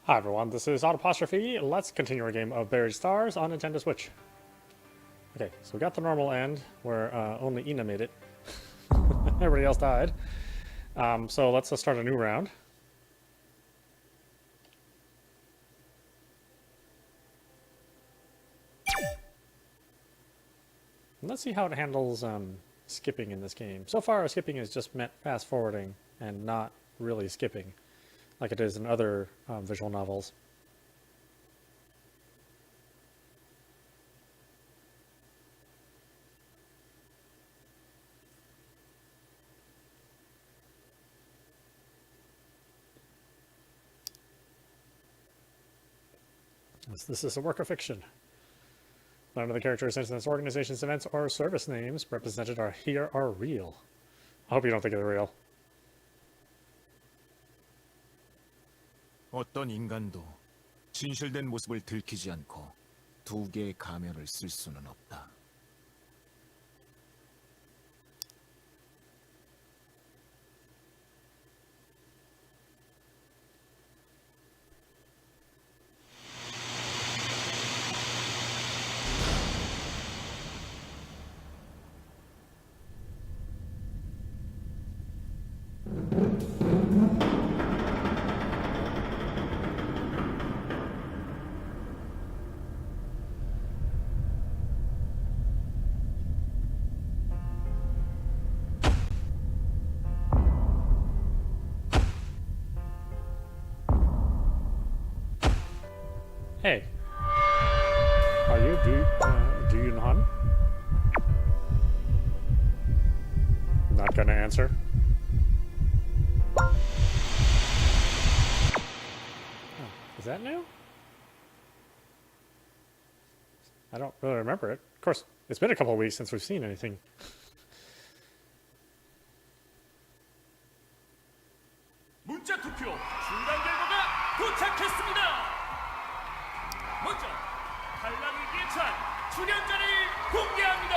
Hi everyone, this is audap. Let's continue our game of Buried Stars on Nintendo Switch. Okay, so we got the normal end where only Ina made it. Everybody else died. So let's start a new round. And let's see how it handles skipping in this game. So far, skipping is just meant fast forwarding and not really skipping like it is in other visual novels. This is a work of fiction. None of the characters, incidents, organizations, events, or service names represented here are real. I hope you don't think they're real. 어떤 인간도 진실된 모습을 들키지 않고 두 개의 가면을 쓸 수는 없다. Hey, are you do you Han? Not gonna answer. Oh, is that new? I don't really remember it. Of course, it's been a couple of weeks since we've seen anything. 문자 투표 중간 결과가 도착했습니다. 먼저 탈락을 예찬 출연자를 공개합니다.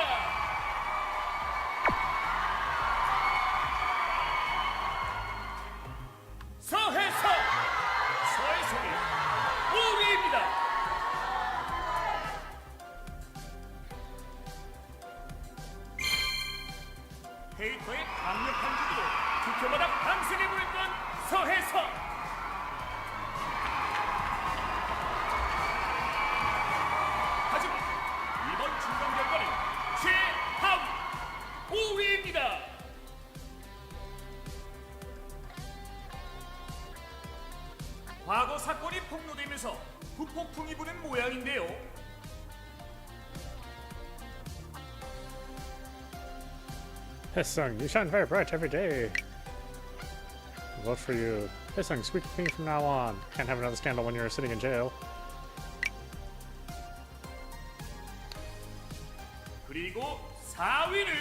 서해성의 5위입니다. 페이터의 강력한 주기로 투표마다 방생해 보였던 서해성. 하지만 이번 중간 결과는 최하위 5위입니다. 과거 사건이 폭로되면서 후폭풍이 부는 모양인데요. Hesung, you shine very bright every day. Vote for you. Hesung, squeaky clean from now on. Can't have another scandal when you're sitting in jail. 그리고 4위는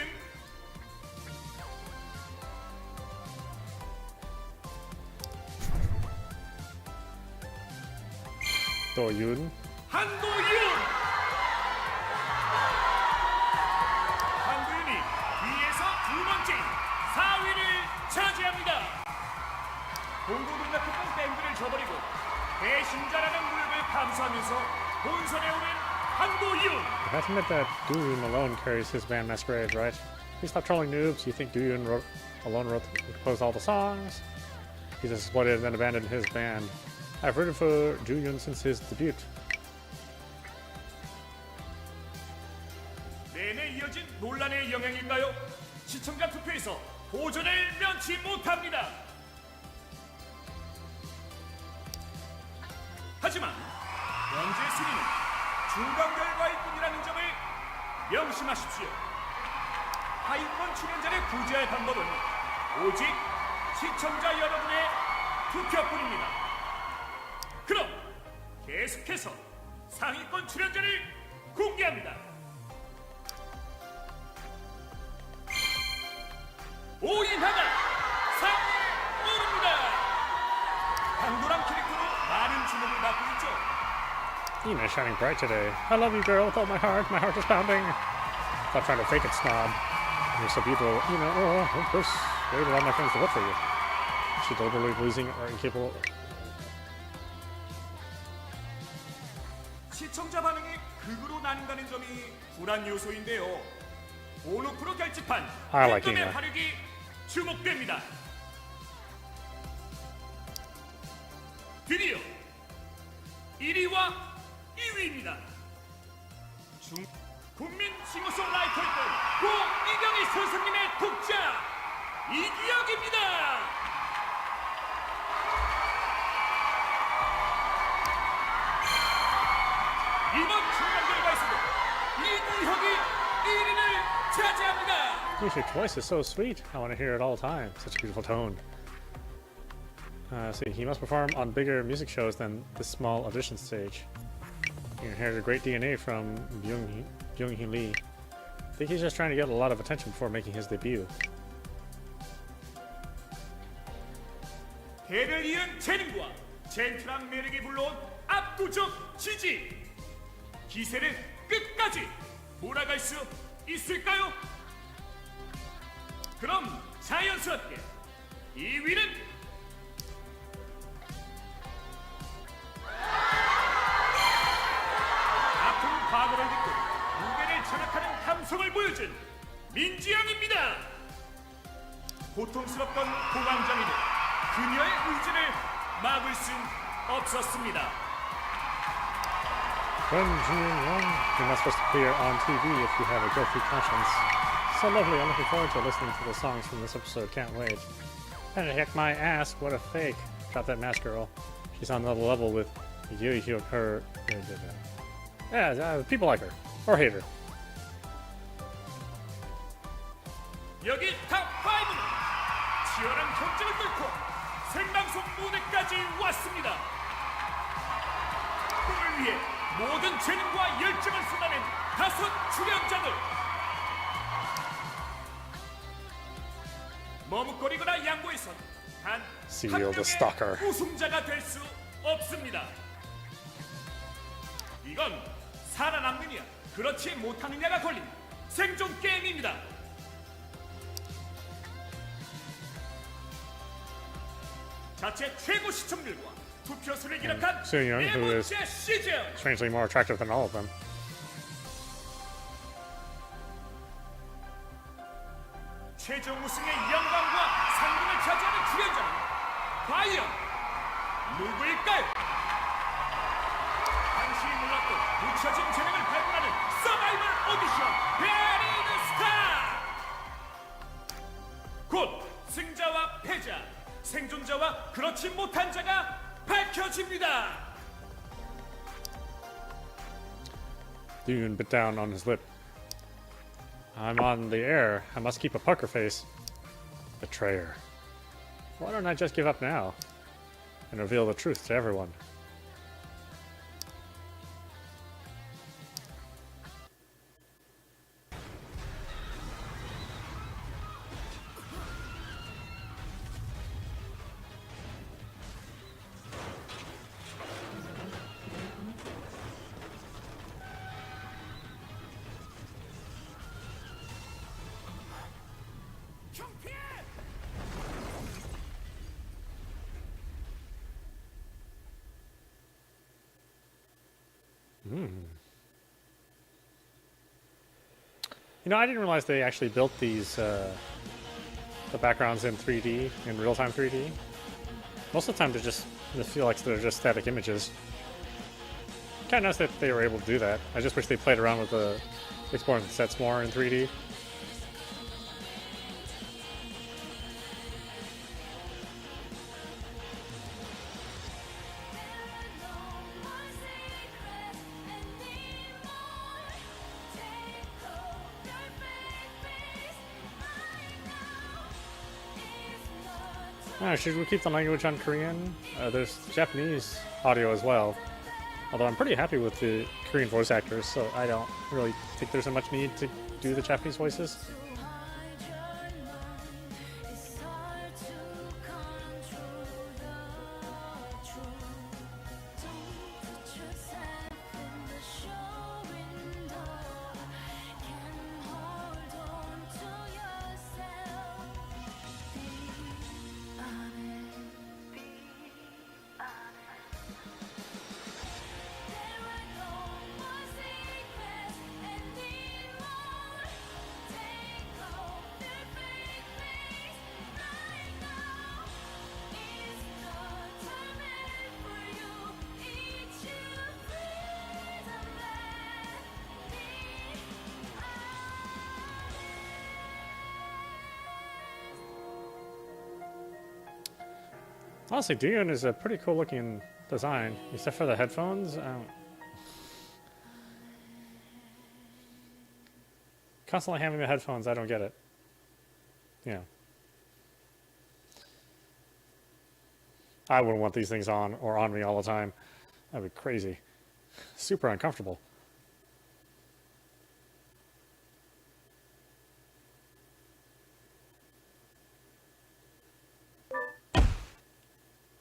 도윤. 한도윤이 뒤에서 두 번째인 4위를 차지합니다. 공고등학교병 밴드를 저버리고 배신자라는 무역을 감수하면서 본선에 오른 한도윤. You have to admit that Doyoon alone carries his band Masquerade, right? Please stop trolling noobs. You think Doyoon alone composed all the songs? He's exploited and then abandoned his band. I've rooted for Doyoon since his debut. 내내 이어진 논란의 영향인가요? 시청자 투표에서 도전을 면치 못합니다. 하지만 현재 순위는 중간 결과일 뿐이라는 점을 명심하십시오. 하위권 출연자를 구제할 방법은 오직 시청자 여러분의 투표뿐입니다. 그럼 계속해서 상위권 출연자를 공개합니다. 5인하가 상위에 오릅니다. 강도랑 캐릭터로 많은 주목을 받고 있죠. Ina's shining bright today. I love you, girl, with all my heart. My heart is pounding. Stop trying to fake it, snob. You're so beautiful. Ina, of course, persuaded all my friends to vote for you. She deliberately losing or incapable. 시청자 반응이 극으로 나뉜다는 점이 불안 요소인데요. 온오프로 결집한 I like 팬덤의 it. 화력이 주목됩니다. 드디어 1위와 2위입니다. 국민 싱어송라이터였던 고 이경희 선생님의 독자 이기혁입니다. 이번 중간 결과에서도 이기혁이 1위를 차지합니다. Your voice is so sweet. I want to hear it all the time. Such a beautiful tone. See, he must perform on bigger music shows than this small audition stage. He inherited great DNA from Byung-hee Lee. I think he's just trying to get a lot of attention before making his debut. 대를 이은 재능과 젠틀한 매력이 불러온 압도적 지지. 기세를 끝까지 몰아갈 수 있을까요? 그럼 자연스럽게 2위는 아픈 과거를 딛고 무게를 장악하는 감성을 보여준 민지영입니다. 고통스럽던 고강장이는 그녀의 의지를 막을 순 없었습니다. When Jin-young, you're not supposed to appear on TV if you have a guilty conscience. So lovely, I'm looking forward to listening to the songs from this episode, can't wait. And heck my ass, what a fake. Drop that mask girl. She's on another level with her. Yeah, people like her. Or hate her. 여기 탑5는 치열한 경쟁을 뚫고 생방송 무대까지 왔습니다. 꿈을 위해 모든 재능과 열정을 쏟아낸 5 출연자들. 머뭇거리거나 양보해선 단 한 Seal the stalker. 명의 우승자가 될 수 없습니다. 이건 살아남느냐 그렇지 못하느냐가 걸린 생존 게임입니다. 자체 최고 시청률과 투표수를 기록한 Soo-young, 네 who is 번째 시즌. strangely more attractive than all of them. 최종 우승의 영광과 상금을 차지하는 출연자는 과연 누구일까요? 당시 몰랐던 묻혀진 재능을 발굴하는 서바이벌 오디션 베리드 스타. 곧 승자와 패자, 생존자와 그렇지 못한 자가 밝혀집니다. Dune bit down on his lip. I'm on the air. I must keep a poker face. Betrayer. Why don't I just give up now and reveal the truth to everyone? You know, I didn't realize they actually built these the backgrounds in 3D, in real-time 3D. Most of the time, they feel like they're just static images. Kind of nice that they were able to do that. I just wish they played around with the exploring the sets more in 3D. Should we keep the language on Korean? There's Japanese audio as well. Although I'm pretty happy with the Korean voice actors, so I don't really think there's so much need to do the Japanese voices. Honestly, Dune is a pretty cool looking design, except for the headphones. Constantly having the headphones, I don't get it. Yeah. I wouldn't want these things on or on me all the time. That'd be crazy. Super uncomfortable.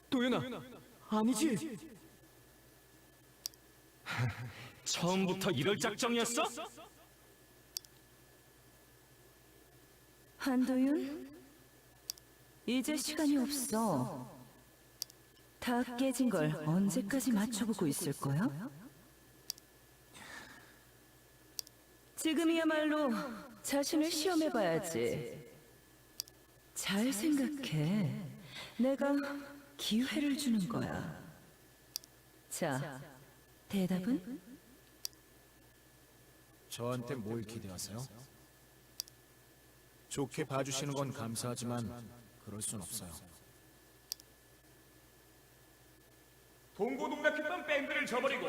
도윤아, 아니지? 처음부터 이럴 작정이었어? 한도윤? 이제 시간이 없어. 다 깨진 걸 언제까지 맞춰보고 있을 거야? 지금이야말로 자신을 시험해봐야지. 잘 생각해. 내가 기회를 주는 거야. 자, 대답은? 저한테 뭘 기대하세요? 좋게 봐주시는 건 감사하지만 그럴 순 없어요. 동고동락했던 밴드를 저버리고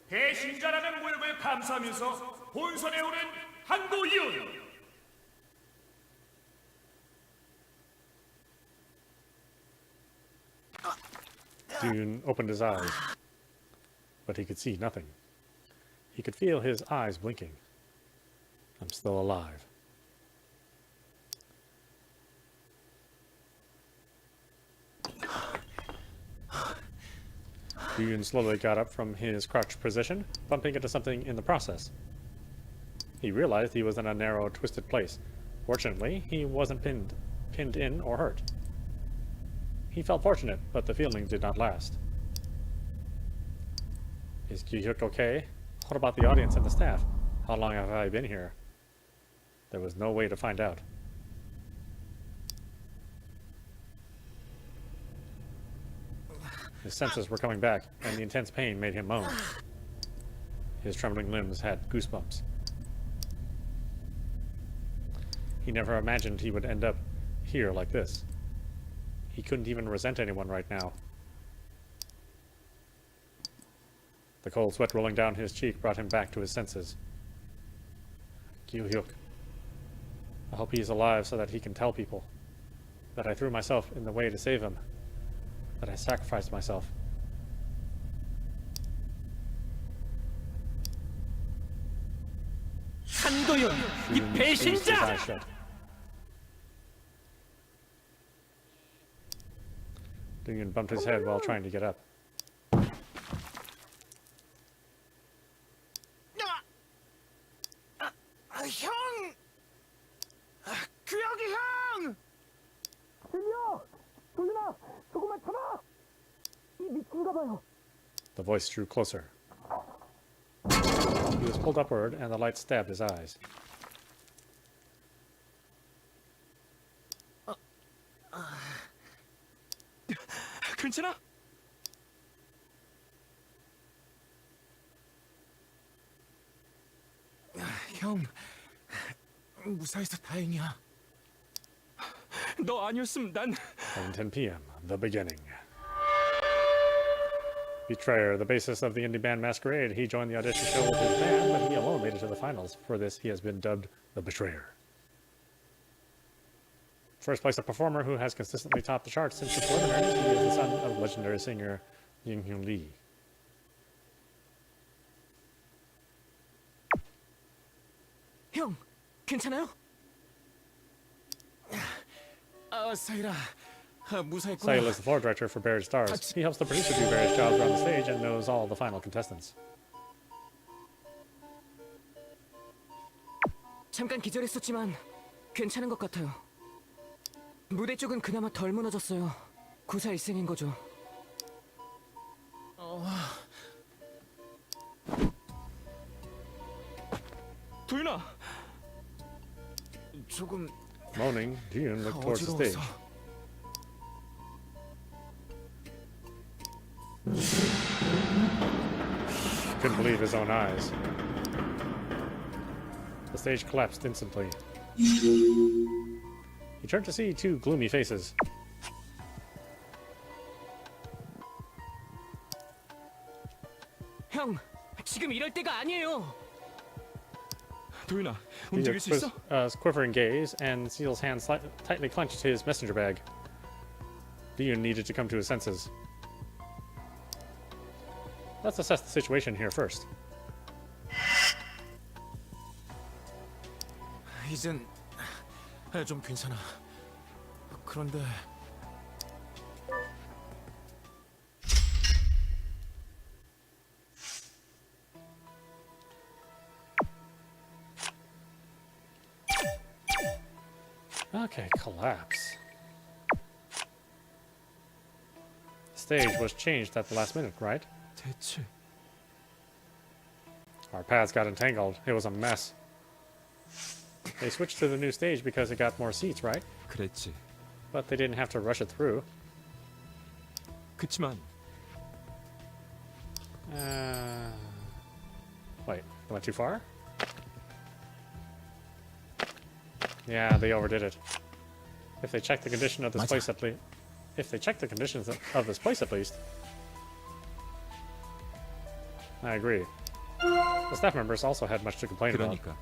배신자라는 모욕을 감수하면서 본선에 오른 한도윤. Dune opened his eyes, but he could see nothing. He could feel his eyes blinking. I'm still alive. Dune slowly got up from his crouched position, bumping into something in the process. He realized he was in a narrow, twisted place. Fortunately, he wasn't pinned in or hurt. He felt fortunate, but the feeling did not last. Is Gyuk okay? What about the audience and the staff? How long have I been here? There was no way to find out. His senses were coming back, and the intense pain made him moan. His trembling limbs had goosebumps. He never imagined he would end up here like this. He couldn't even resent anyone right now. The cold sweat rolling down his cheek brought him back to his senses. Gyuk. I hope he's alive so that he can tell people that I threw myself in the way to save him, that I sacrificed myself. 한도윤, 이 Dune squeezed his 배신자! eyes shut. Dune bumped his head while trying to get up. 형! 규혁이 형! 들려! 도윤아, 조금만 참아! 이 미친가 봐요. The voice drew closer. He was pulled upward, and the light stabbed his eyes. 괜찮아? 형, 무사해서 다행이야. 너 아니었으면 난... 7:10 p.m. The beginning. Betrayer, the bassist of the indie band Masquerade, he joined the audition show with his band, but he alone made it to the finals. For this, he has been dubbed the Betrayer. First place, a performer who has consistently topped the charts since the preliminaries. He is the son of legendary singer Ying-Hyun Lee. 형, 괜찮아요? 사이라, 무사했구나. Sahil is the floor director for Buried Stars. He helps the producer do various jobs around the stage and knows all the final contestants. 잠깐 기절했었지만 괜찮은 것 같아요. 무대 쪽은 그나마 덜 무너졌어요. 구사일생인 거죠. 도윤아! 조금 Moaning, June looked towards the stage. 어지러워서. He couldn't believe his own eyes. The stage collapsed instantly. He turned to see two gloomy faces. 형, 지금 이럴 때가 아니에요. 도윤아, He 움직일 수 있어? quivering gaze and Seal's hand tightly clenched his messenger bag. Diyun needed to come to his senses. Let's assess the situation here first. 이젠 좀 괜찮아. 그런데 Okay, collapse. The stage was changed at the last minute, right? 대체 Our paths got entangled. It was a mess. They switched to the new stage because it got more seats, right? 그랬지. But they didn't have to rush it through. 그치만 Wait, I went too far? Yeah, they overdid it. If they checked the condition of this 맞아. place at least, if they checked the conditions of this place at least, I agree. The staff members also had much to complain about. 그러니까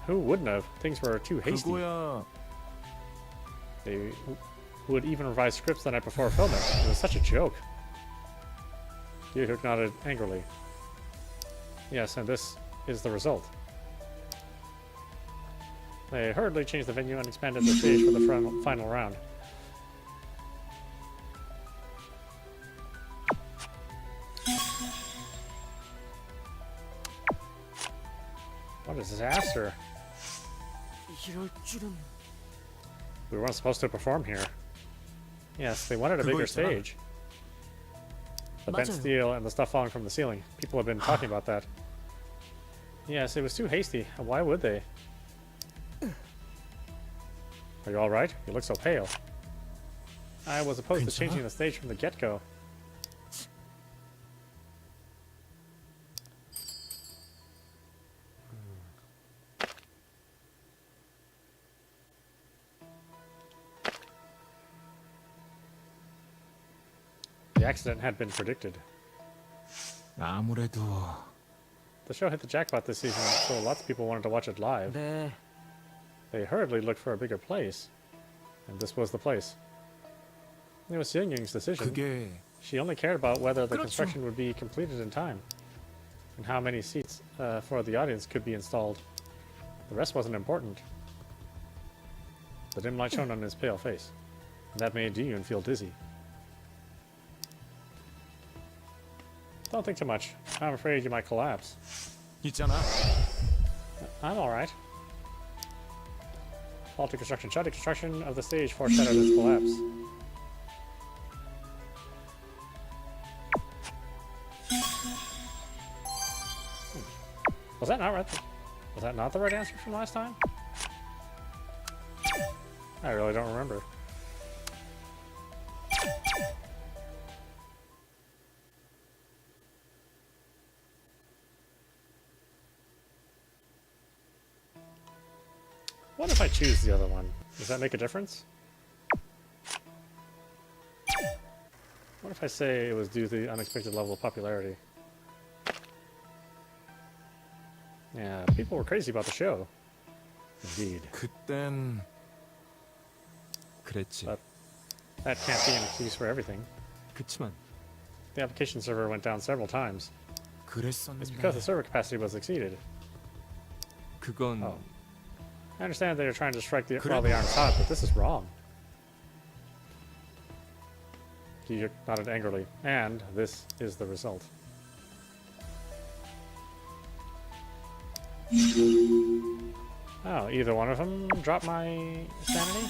Who wouldn't have? Things were too hasty. 그거야. They would even revise scripts the night before filming. It was such a joke. Yuhuk nodded angrily. Yes, and this is the result. They hurriedly changed the venue and expanded the stage for the final round. What a disaster. 이럴 줄은. We weren't supposed to perform here. Yes, they wanted a bigger 그거 있잖아. stage. The bent 맞아요. steel and the stuff falling from the ceiling. People have been talking about that. Yes, it was too hasty. Why would they? Are you alright? You look so pale. I was opposed to 괜찮아? changing the stage from the get-go. The accident had been predicted. 아무래도 The show hit the jackpot this season, so lots of people wanted to watch it live. 네, They hurriedly looked for a bigger place, and this was the place. It was Youngyung's decision. 그게 She only cared about whether the 그렇죠. construction would be completed in time, and how many seats for the audience could be installed. The rest wasn't important. The dim light shone on his pale face, and that made Diyun feel dizzy. Don't think too much. I'm afraid you might collapse. 있잖아. I'm alright. Faulty construction. Shoddy construction of the stage foreshadowed its collapse. Was that not right? Was that not the right answer from last time? I really don't remember. What if I choose the other one? Does that make a difference? What if I say it was due to the unexpected level of popularity? Yeah, people were crazy about the show. Indeed. 그땐 그랬지. But that can't be an excuse for everything. 그치만 The application server went down several times. It's because the 그랬었는데 server capacity was exceeded. 그건 Oh. I understand they're trying to strike 그래. while the iron's hot, but this is wrong. He nodded angrily, and this is the result. Oh, either one of them dropped my sanity?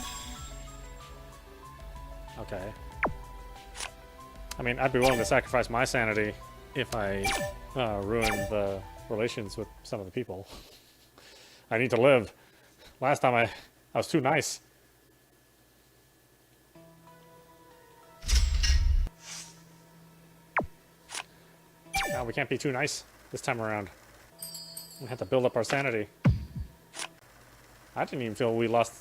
Okay. I mean, I'd be willing to sacrifice my sanity if I ruined the relations with some of the people. I need to live. Last time I was too nice. Now we can't be too nice this time around. We have to build up our sanity. I didn't even feel we lost.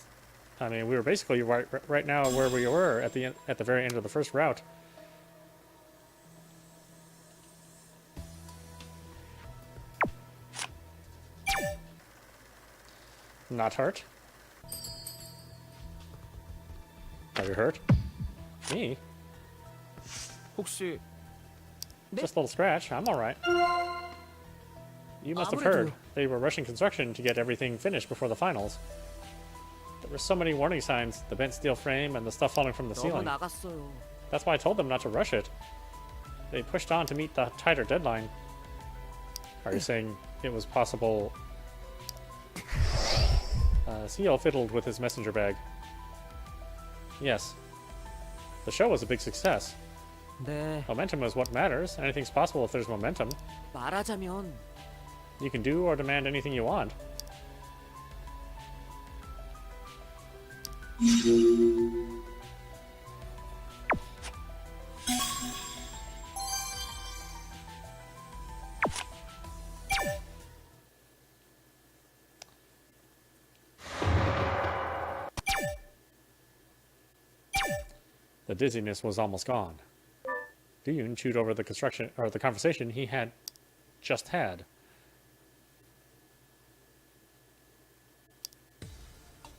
I mean, we were basically right now where we were at the very end of the first route. Not hurt? Are you hurt? Me? 혹시 Just a little scratch. I'm alright. You must have heard. They were rushing construction to get everything finished before the finals. There were so many warning signs, the bent steel frame and the stuff falling from the 너무 ceiling. 나갔어요. That's why I told them not to rush it. They pushed on to meet the tighter deadline. Are you saying it was possible... Seal fiddled with his messenger bag. Yes. The show was a big success. 네, Momentum is what matters. Anything's possible if there's momentum. 말하자면 You can do or demand anything you want. The dizziness was almost gone. Duyun chewed over the conversation he had just had.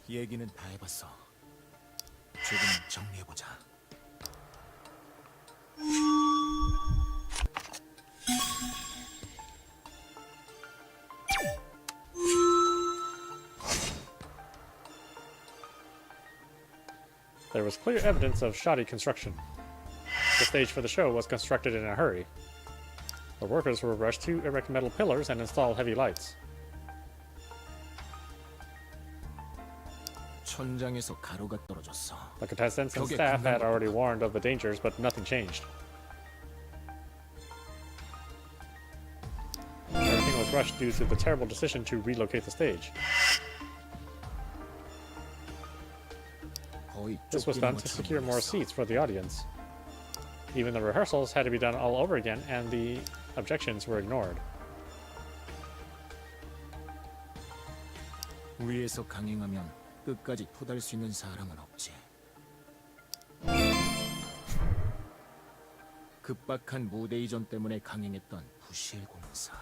얘기는 다 해봤어. 조금 정리해보자. There was clear evidence of shoddy construction. The stage for the show was constructed in a hurry. The workers were rushed to erect metal pillars and install heavy lights. 천장에서 가루가 떨어졌어. The contestants and staff had already warned of the dangers, but nothing changed. Everything was rushed due to the terrible decision to relocate the stage. 거의 This was 쫓기는 done to 것처럼 secure more 보였어. seats for the audience. Even the rehearsals had to be done all over again, and the objections were ignored. 위에서 강행하면 끝까지 토달 수 있는 사람은 없지. 급박한 무대 이전 때문에 강행했던 부실 공사.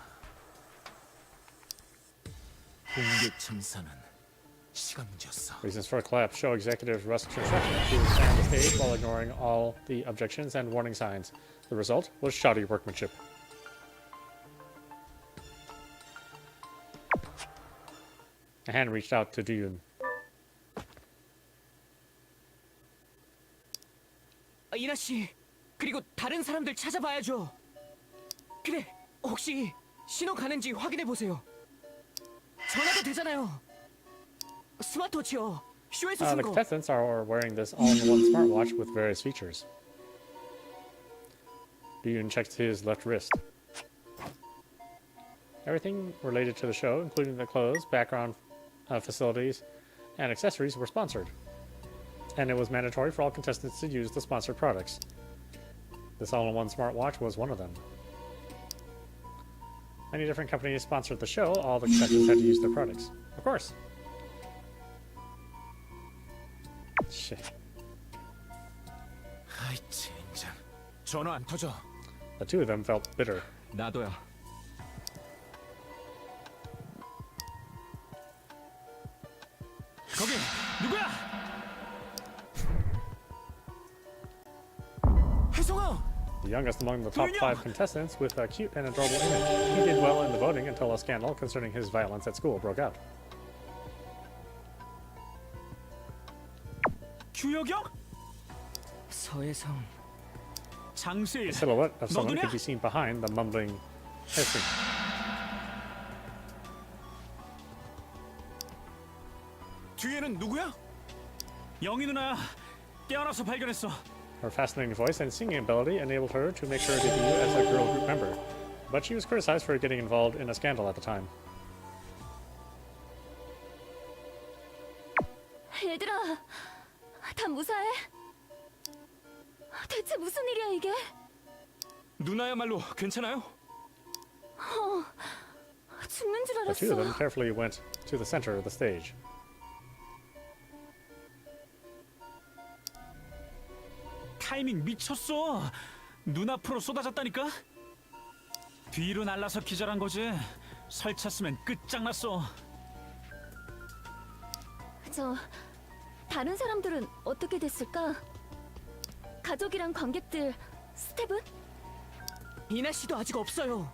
공개 참사는 시간 문제였어. Reasons for a collapse: show executives rushed construction to expand the stage while ignoring all the objections and warning signs. The result was shoddy workmanship. A hand reached out to Duyun. 이나 씨, 그리고 다른 사람들 찾아봐야죠. 그래, 혹시 신호 가는지 확인해 보세요. 전화도 되잖아요. 스마트워치요. 쇼에서 The 준 거. contestants are wearing this all-in-one smartwatch with various features. Duyun checked his left wrist. Everything related to the show, including the clothes, background facilities, and accessories, were sponsored. And it was mandatory for all contestants to use the sponsored products. This all-in-one smartwatch was one of them. Many different companies sponsored the show. All the contestants had to use their products. Of course. Shit. 아이 젠장. 전화 안 터져. The two of them felt bitter. 나도야. 거기 누구야? 혜성아. The youngest among the top 5 contestants with a cute and adorable image. He did well in the voting until a scandal concerning his violence at school broke out. 규혁영? 서혜성. 장세일. The silhouette of someone 너도냐? could be seen behind the mumbling hissing. 뒤에는 누구야? 영희 누나야. 깨어나서 발견했어. Her fascinating voice and singing ability enabled her to make her debut as a girl group member, but she was criticized for getting involved in a scandal at the time. 얘들아, 다 무사해? 대체 무슨 일이야 이게? 누나야말로 괜찮아요? 죽는 줄 The two of them 알았어. carefully went to the center of the stage. 타이밍 미쳤어. 눈앞으로 쏟아졌다니까. 뒤로 날라서 기절한 거지. 설쳤으면 끝장났어. 다른 사람들은 어떻게 됐을까? 가족이랑 관객들, 스텝은? 이나 씨도 아직 없어요.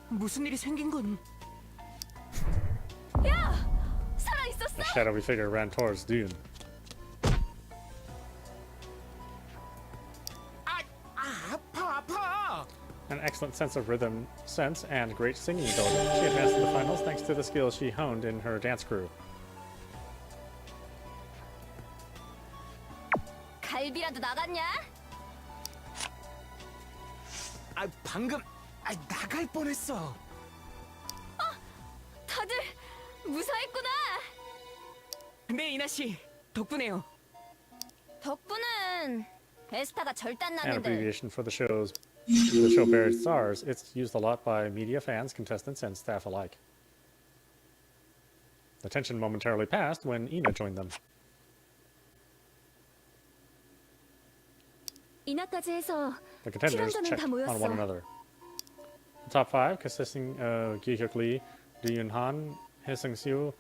무슨 일이 생긴 건 살아 있었어? The shadowy figure ran towards Dune. 아파. An excellent sense of rhythm sense and great singing ability. She advanced to the finals thanks to the skills she honed in her dance crew. 갈비라도 나갔냐? 방금 나갈 뻔했어. 다들 무사했구나. 네, 이나 씨. 덕분에요. 덕분은 에스타가 절단 An 났는데. abbreviation for the show Buried Stars. It's used a lot by media fans, contestants, and staff alike. The tension momentarily passed when Ina joined them. 이나까지 해서 The contenders 출연자는 checked 다 모였어. on one another. The top five, consisting of Gi Hyuk Lee, Lee Yun Han, Hye Sung Soo,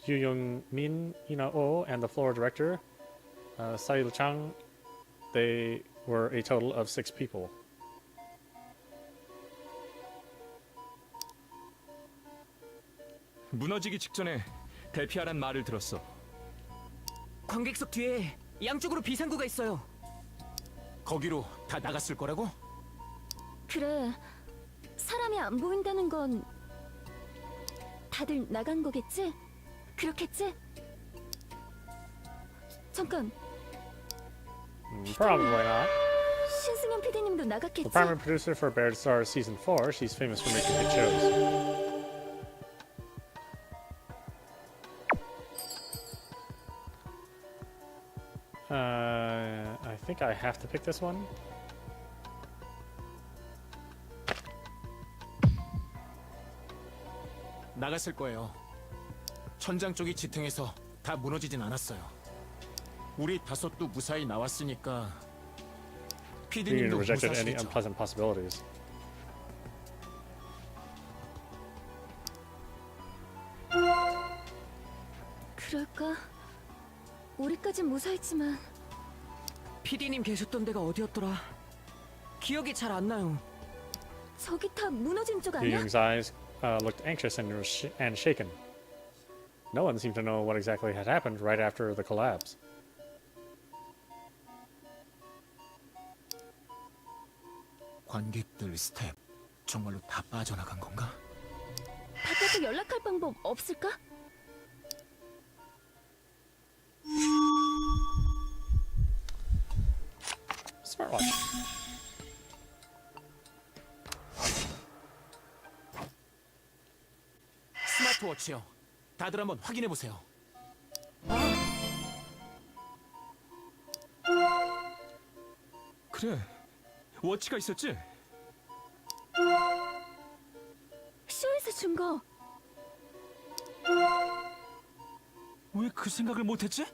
Yoo Young Min, Ina Oh, and the floor director, Sail Chang, they were a total of 6 people. 무너지기 직전에 대피하란 말을 들었어. 관객석 뒤에 양쪽으로 비상구가 있어요. 거기로 다 나갔을 거라고? 그래. 사람이 안 보인다는 건 다들 나간 거겠지? 그렇겠지? 잠깐. Probably not. 신승현 PD님도 The 나갔겠지? primary producer for Buried Stars Season 4, she's famous for making hit shows. I think I have to pick this one. 나갔을 거예요. 천장 쪽이 지탱해서 다 무너지진 않았어요. 우리 5도 무사히 나왔으니까 Union PD님도 rejected any 무사시겠죠. unpleasant possibilities. 그럴까? 우리까진 무사했지만 PD님 계셨던 데가 어디였더라? 기억이 잘 안 나요. 저기 다 무너진 쪽 Yu 아니야? Young's eyes looked anxious and shaken. No one seemed to know what exactly had happened right after the collapse. 관객들 스텝 정말로 다 빠져나간 건가? 바깥에 연락할 방법 없을까? Smartwatch. 스마트워치요. 다들 한번 확인해 보세요. 그래, 워치가 있었지? 쇼에서 준 거. 왜 그 생각을 못했지?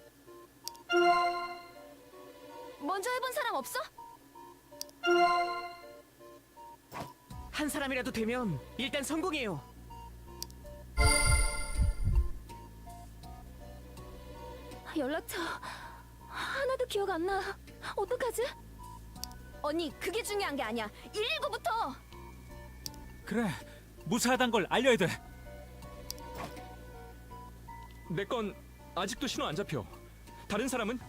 먼저 해본 사람 없어? 한 사람이라도 되면 일단 성공이에요. 연락처 하나도 기억 안 나. 어떡하지? 언니, 그게 중요한 게 아니야. 119부터. 그래, 무사하단 걸 알려야 돼. 내 건 아직도 신호 안 잡혀. 다른 사람은?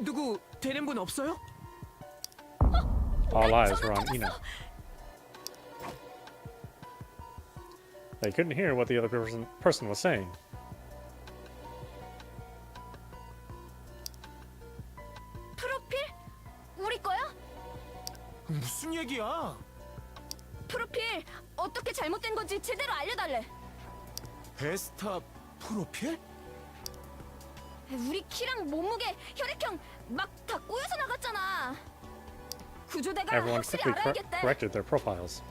누구 되는 분 없어요? All eyes were on Ina. They couldn't hear what the other person was saying. 프로필? 우리 거야? 무슨 얘기야? 프로필 어떻게 잘못된 건지 제대로 알려달래. 베스타 프로필? 우리 키랑 몸무게, 혈액형 막 다 꼬여서 나갔잖아. 구조대가 Everyone 확실히 quickly 알아야겠대. corrected their profiles.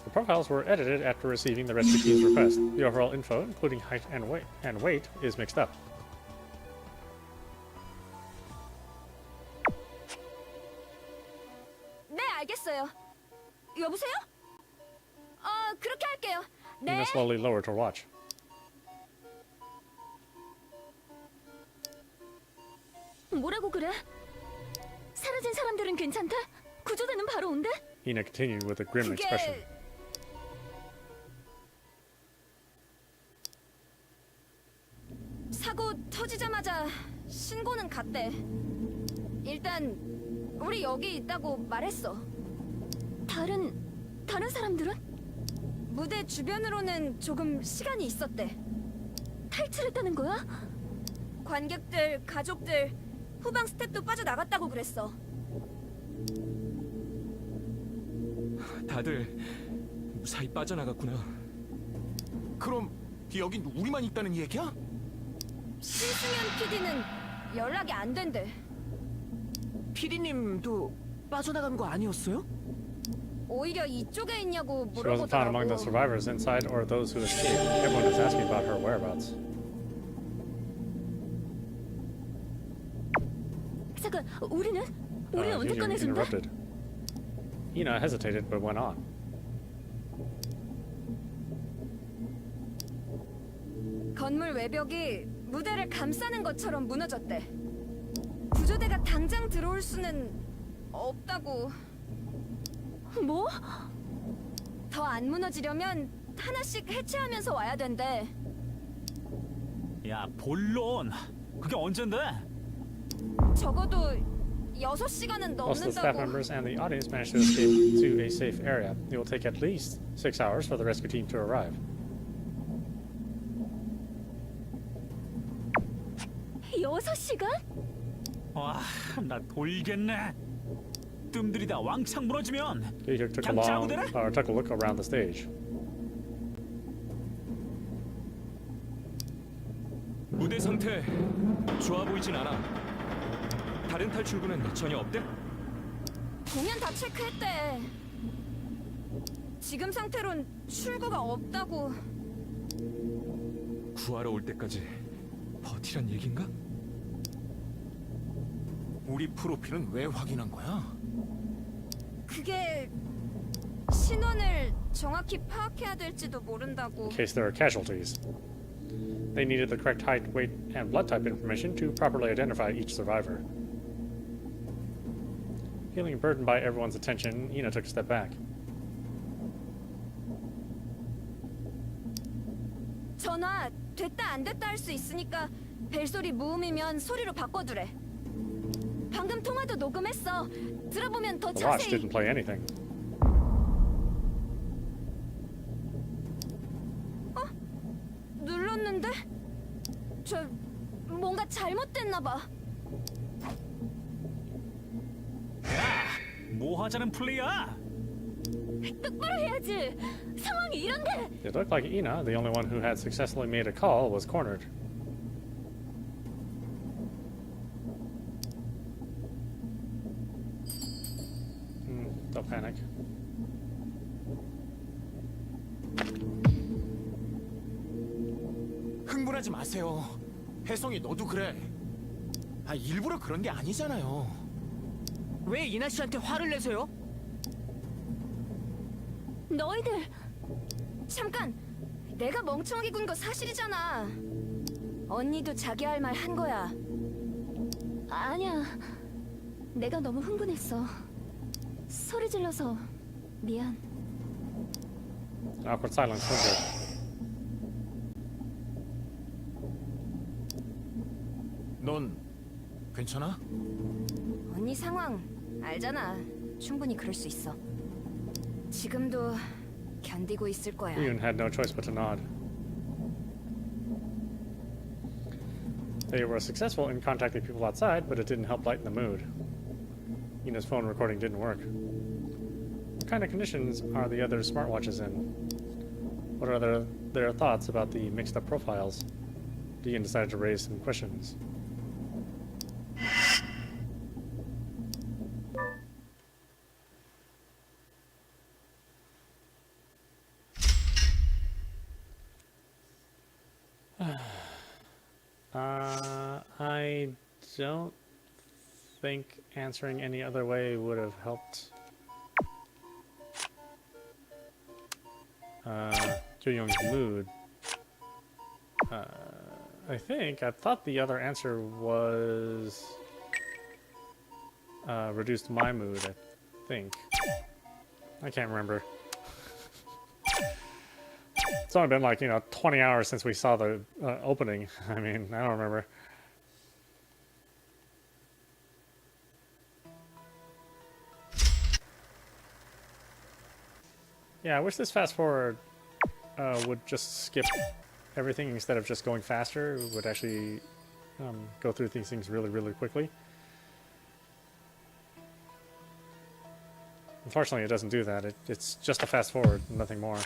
The profiles were edited after receiving the rescue team's request. The overall info, including height and weight, is mixed up. 네, 알겠어요. 여보세요? 그렇게 할게요. 네. Ina slowly lowered her watch. 뭐라고 그래? 사라진 사람들은 괜찮대? 구조대는 바로 온대? Ina continued with a grim expression. 그게... 사고 터지자마자 신고는 갔대. 일단 우리 여기 있다고 말했어. 다른 사람들은? 무대 주변으로는 조금 시간이 있었대. 탈출했다는 거야? 관객들, 가족들, 후방 스태프도 빠져나갔다고 그랬어. 다들 무사히 빠져나갔구나. 그럼 여긴 우리만 있다는 얘기야? 신승현 PD는 연락이 안 된대. 피디님도 빠져나간 거 아니었어요? 오히려 이쪽에 있냐고 She wasn't found among the 물어보더라고. survivors inside or those who escaped. Everyone is asking about her whereabouts. 잠깐, 우리는 언제 Young 꺼내준대? interrupted. Ina hesitated but went on. 건물 외벽이 무대를 감싸는 것처럼 무너졌대. 구조대가 당장 들어올 수는 없다고. 뭐? 더 안 무너지려면 하나씩 해체하면서 와야 된대. 야, 본론. 그게 언젠데? 적어도 6시간은 Most of the staff 넘는다고. members and the audience managed to escape to a safe area. It will take at least 6 hours for the rescue team to arrive. 6시간? 와, 나 돌겠네. 뜸들이다 왕창 무너지면 He took a took a look around the stage. 무대 상태 좋아 보이진 않아. 다른 탈출구는 전혀 없대? 공연 다 체크했대. 지금 상태론 출구가 없다고. 구하러 올 때까지 버티란 얘긴가? 우리 프로필은 왜 확인한 거야? 그게 신원을 정확히 파악해야 될지도 모른다고. In case there are casualties. They needed the correct height, weight, and blood type information to properly identify each survivor. Feeling burdened by everyone's attention, Ina took a step back. 전화 됐다 안 됐다 할 수 있으니까 벨소리 무음이면 소리로 바꿔두래. 방금 통화도 녹음했어. 들어보면 더 The watch 자세히. didn't play anything. 눌렀는데? 저 뭔가 잘못됐나 봐. 뭐 하자는 플레이야? 똑바로 해야지. 상황이 이런데. It looked like Ina, the only one who had successfully made a call, was cornered. Don't panic. 흥분하지 마세요. 혜성이 너도 그래. 일부러 그런 게 아니잖아요. 왜 이나 씨한테 화를 내세요? 너희들 잠깐. 내가 멍청하게 군 거 사실이잖아. 언니도 자기 할 말 한 거야. 아니야. 내가 너무 흥분했어. 소리 질러서 미안. An awkward silence lingered. 넌 괜찮아? 언니 상황 알잖아. 충분히 그럴 수 있어. 지금도 견디고 있을 거야. Yoon had no choice but to nod. They were successful in contacting people outside, but it didn't help lighten the mood. Ina's phone recording didn't work. What kind of conditions are the other smartwatches in? What are their thoughts about the mixed-up profiles? Dean decided to raise some questions. I don't think answering any other way would have helped Jo-young's mood. I thought the other answer was reduced my mood, I think. I can't remember. It's only been like, 20 hours since we saw the opening. I mean, I don't remember. Yeah, I wish this fast forward would just skip everything instead of just going faster. It would actually go through these things really, really quickly. Unfortunately, it doesn't do that. It's just a fast forward, nothing more.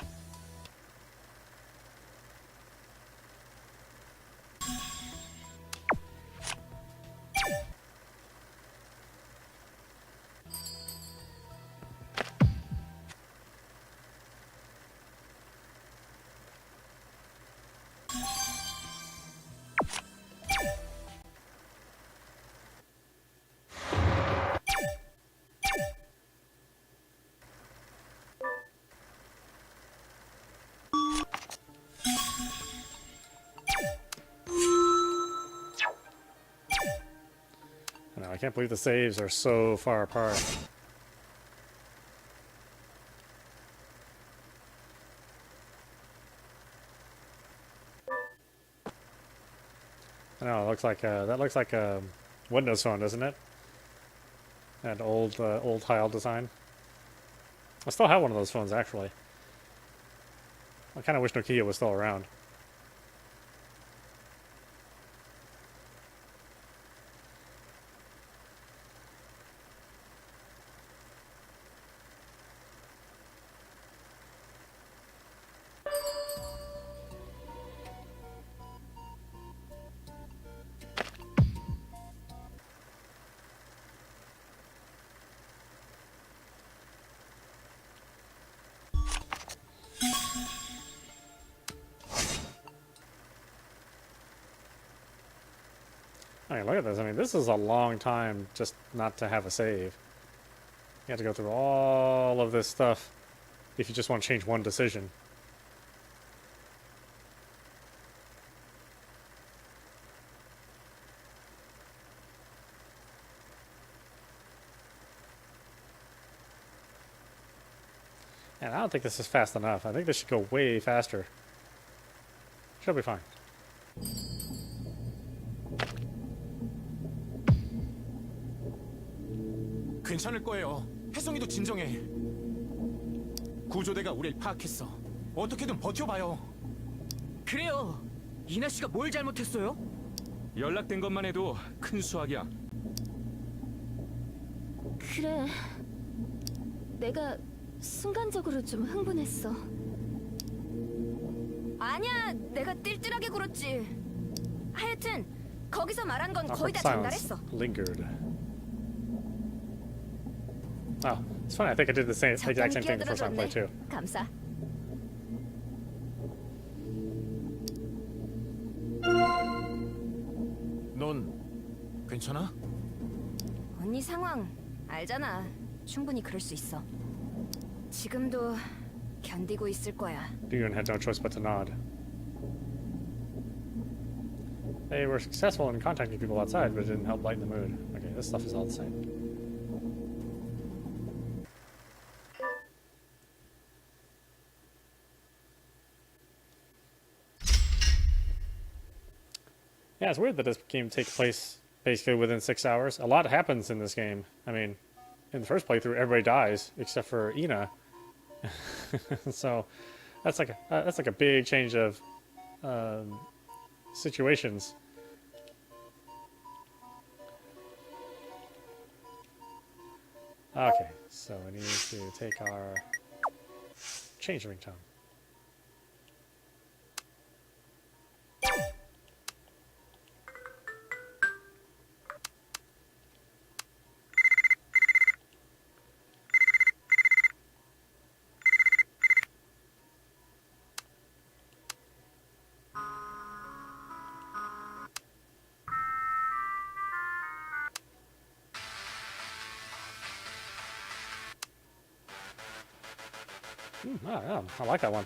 I can't believe the saves are so far apart. I know, it looks like that looks like a Windows phone, doesn't it? That old tile design. I still have one of those phones, actually. I kind of wish Nokia was still around. I mean, look at this. I mean, this is a long time just not to have a save. You have to go through all of this stuff if you just want to change one decision. And I don't think this is fast enough. I think this should go way faster. Should be fine. 괜찮을 거예요. 혜성이도 진정해. 구조대가 우릴 파악했어. 어떻게든 버텨봐요. 그래요. 이나 씨가 뭘 잘못했어요? 연락된 것만 해도 큰 수확이야. 그래. 내가 순간적으로 좀 흥분했어. 아니야, 내가 띨띨하게 굴었지. 하여튼 거기서 말한 건 거의 다 전달했어. Lingered. Oh, it's funny. I think I did the exact same thing the first time I played too. 감사. 넌 괜찮아? 언니 상황 알잖아. 충분히 그럴 수 있어. 지금도 견디고 있을 거야. Dune had no choice but to nod. They were successful in contacting people outside, but it didn't help lighten the mood. Okay, this stuff is all the same. Yeah, it's weird that this game takes place basically within 6 hours. A lot happens in this game. I mean, in the first playthrough, everybody dies except for Ina. So that's like a big change of situations. Okay, so we need to take our change ringtone. Oh, yeah, I like that one.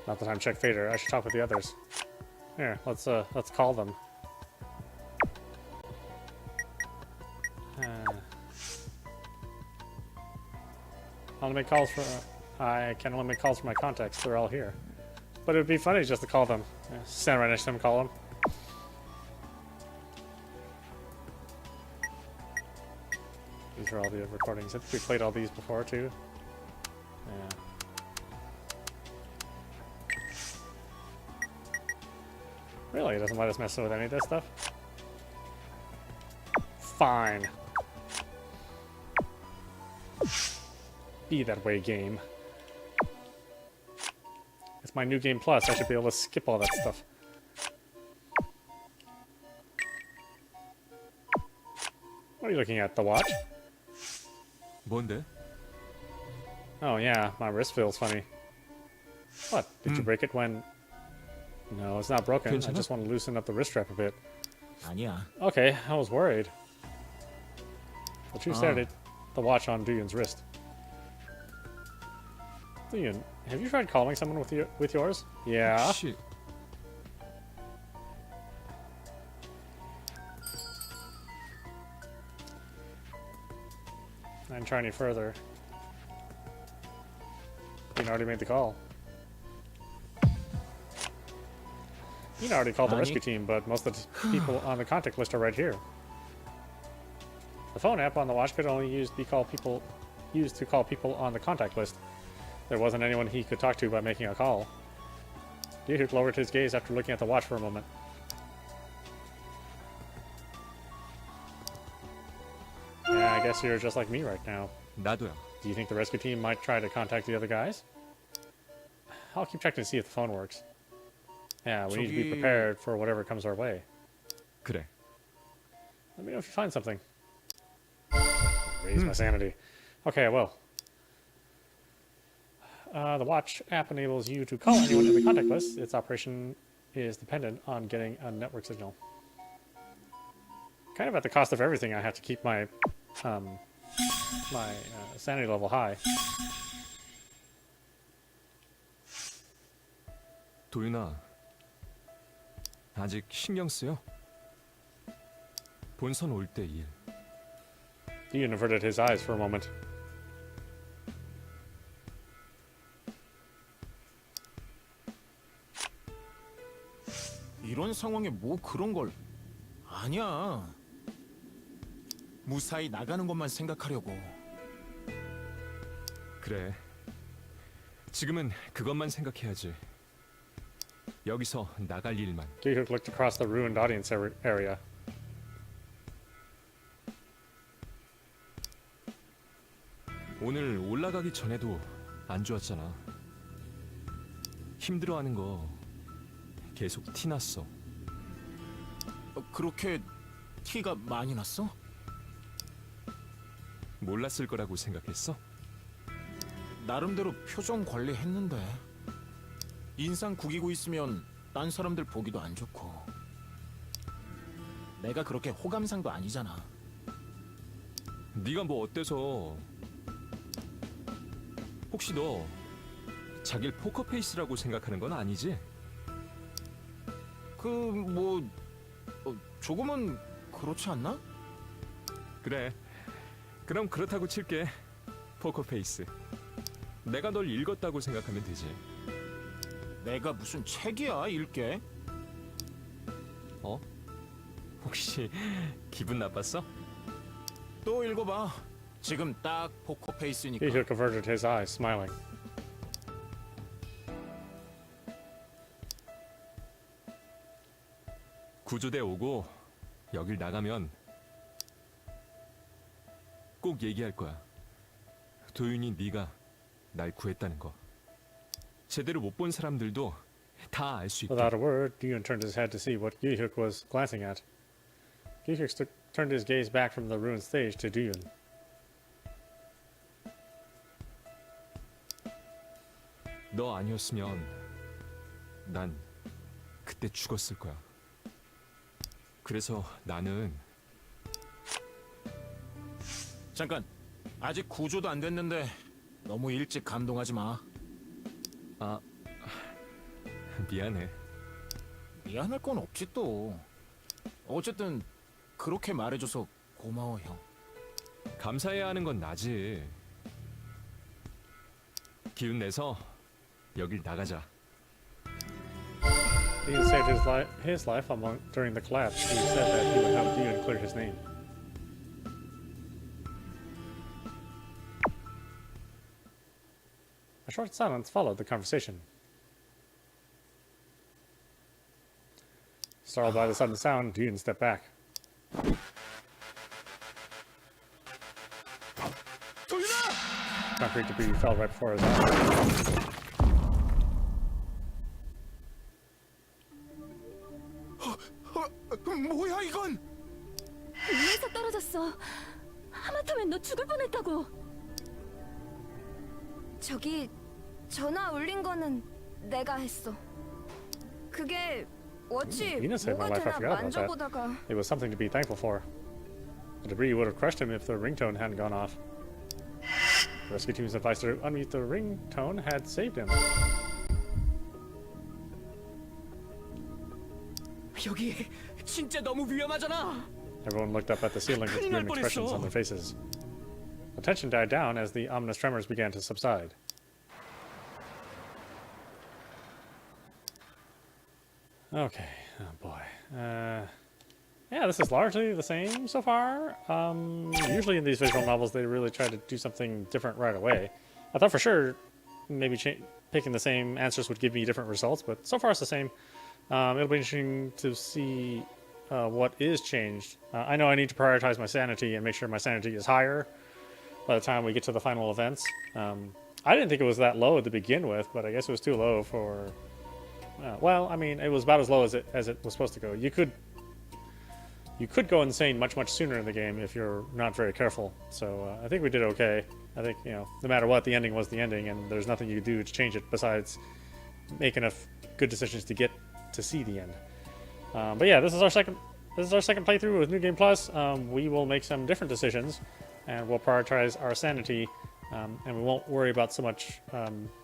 Not that I'm check Phater. I should talk with the others. Here, let's call them. Only make calls for. I can only make calls for my contacts. They're all here. But it would be funny just to call them. Stand right next to them, call them. These are all the recordings. I think we played all these before too. Yeah. Really? It doesn't let us mess with any of this stuff? Fine. Be that way, game. It's my new game plus. I should be able to skip all that stuff. What are you looking at? The watch? 뭔데? Oh yeah, my wrist feels funny. What? Did you break it when... No, it's not broken. I 괜찮아? just want to loosen up the wrist strap a bit. 아니야. Okay, I was worried. But you said it. The watch on Duyun's wrist. Duyun, have you tried calling someone with yours? Yeah. 혹시 I didn't try any further. Ian already made the call. Ian already called the Nani? rescue team, but most of the people on the contact list are right here. The phone app on the watch could only used to call people on the contact list. There wasn't anyone he could talk to by making a call. Dihuk lowered his gaze after looking at the watch for a moment. Yeah, I guess you're just like me right now. 나도야. Do you think the rescue team might try to contact the other guys? I'll keep checking to see if the phone works. Yeah, we need to be 저기- prepared for whatever comes our way. 그래. Let me know if you find something. Raise my sanity. Okay, well. The watch app enables you to call anyone in the contact list. Its operation is dependent on getting a network signal. Kind of at the cost of everything, I have to keep my sanity level high. 도윤아. 아직 신경 쓰여? 본선 올 때 일. Ian averted his eyes for a moment. 이런 상황에 뭐 그런 걸... 아니야. 무사히 나가는 것만 생각하려고. 그래. 지금은 그것만 생각해야지. 여기서 나갈 일만. Dihuk looked across the ruined audience area. 오늘 올라가기 전에도 안 좋았잖아. 힘들어하는 거 계속 티났어. 그렇게 티가 많이 났어? 몰랐을 거라고 생각했어? 나름대로 표정 관리했는데 인상 구기고 있으면 딴 사람들 보기도 안 좋고 내가 그렇게 호감상도 아니잖아. 네가 뭐 어때서? 혹시 너 자길 포커페이스라고 생각하는 건 아니지? 그 뭐 조금은 그렇지 않나? 그래. 그럼 그렇다고 칠게. 포커페이스. 내가 널 읽었다고 생각하면 되지. 내가 무슨 책이야 읽게? 어? 혹시 기분 나빴어? 또 읽어봐. 지금 딱 포커페이스니까. Dihuk averted his eyes, smiling. 구조대 오고 여길 나가면 꼭 얘기할 거야. 도윤이 네가 날 구했다는 거. 제대로 못 본 사람들도 다 알 수 있게. Without a word, Duyun turned his head to see what Dihuk was glancing at. Dihuk turned his gaze back from the ruined stage to Duyun. 너 아니었으면 난 그때 죽었을 거야. 그래서 나는 잠깐. 아직 구조도 안 됐는데 너무 일찍 감동하지 마. 아 미안해. 미안할 건 없지 또. 어쨌든 그렇게 말해줘서 고마워 형. 감사해야 하는 건 나지. 기운 내서 여길 나가자. Dean saved his life during the collapse. He said that he would help Dean clear his name. A short silence followed the conversation. Startled by the sudden sound, Dean stepped back. Concrete debris fell right before his eyes. 뭐야 이건? 위에서 떨어졌어. 하마터면 너 죽을 뻔했다고. 저기 전화 울린 거는 내가 했어. 그게 어찌 Venus saved my 뭐가 life. I 되나 forgot about that. 만져보다가 It was something to be thankful for. The debris would have crushed him if the ringtone hadn't gone off. The rescue team's advice to unmute the ringtone had saved him. 여기 진짜 너무 위험하잖아. Everyone looked up at the ceiling with grim expressions on their faces. The tension died down as the ominous tremors began to subside. Okay, oh boy. Yeah, this is largely the same so far. Usually in these visual novels, they really try to do something different right away. I thought for sure maybe picking the same answers would give me different results, but so far it's the same. It'll be interesting to see what is changed. I know I need to prioritize my sanity and make sure my sanity is higher by the time we get to the final events. I didn't think it was that low to begin with, but I guess it was too low for... well, I mean, it was about as low as it was supposed to go. You could go insane much sooner in the game if you're not very careful. So I think we did okay. I think, you know, no matter what, the ending was the ending, and there's nothing you could do to change it besides make enough good decisions to get to see the end. But yeah, this is our second playthrough with New Game Plus. We will make some different decisions, and we'll prioritize our sanity, and we won't worry about so much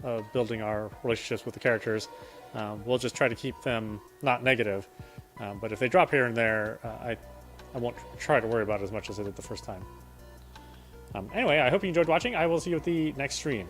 of building our relationships with the characters. We'll just try to keep them not negative. But if they drop here and there, I won't try to worry about it as much as I did the first time. Anyway, I hope you enjoyed watching. I will see you at the next stream.